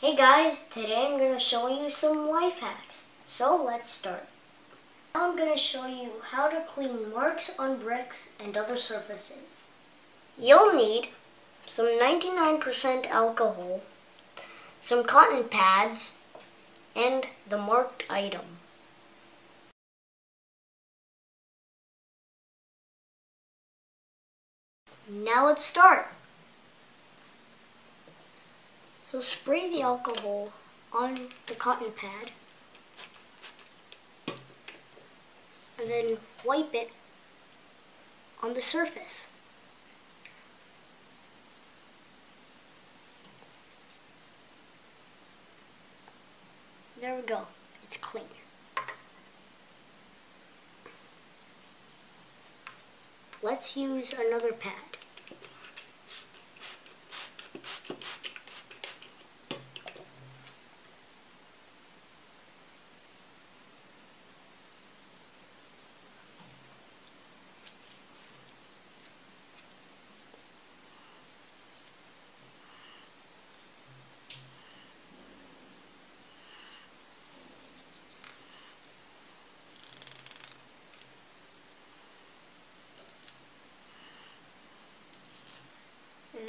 Hey guys, today I'm going to show you some life hacks. So let's start. Now I'm going to show you how to clean marks on bricks and other surfaces. You'll need some 99% alcohol, some cotton pads, and the marked item. Now let's start. So spray the alcohol on the cotton pad and then wipe it on the surface. There we go, it's clean. Let's use another pad.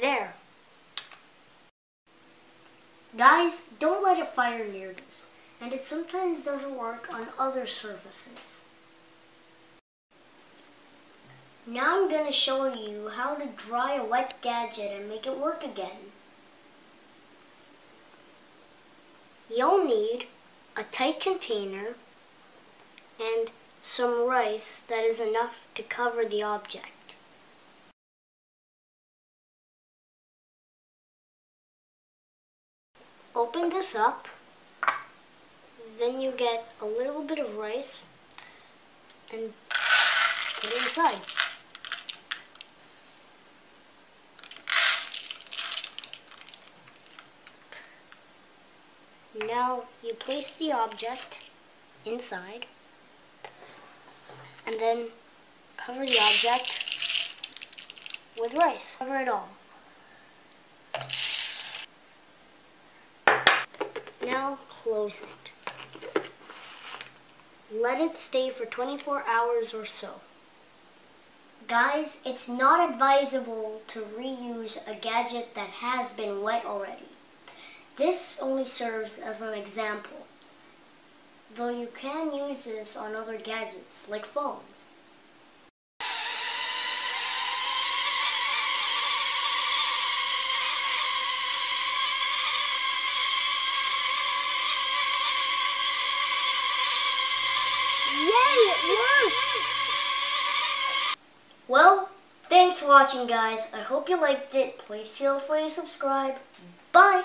There. Guys, don't let it fire near this, and it sometimes doesn't work on other surfaces. Now I'm going to show you how to dry a wet gadget and make it work again. You'll need a tight container and some rice that is enough to cover the object. Open this up, then you get a little bit of rice and put it inside. Now you place the object inside and then cover the object with rice. Cover it all. Now close it. Let it stay for 24 hours or so. Guys, it's not advisable to reuse a gadget that has been wet already. This only serves as an example, though you can use this on other gadgets like phones. Yay, it worked! Well, thanks for watching guys. I hope you liked it. Please feel free to subscribe. Bye!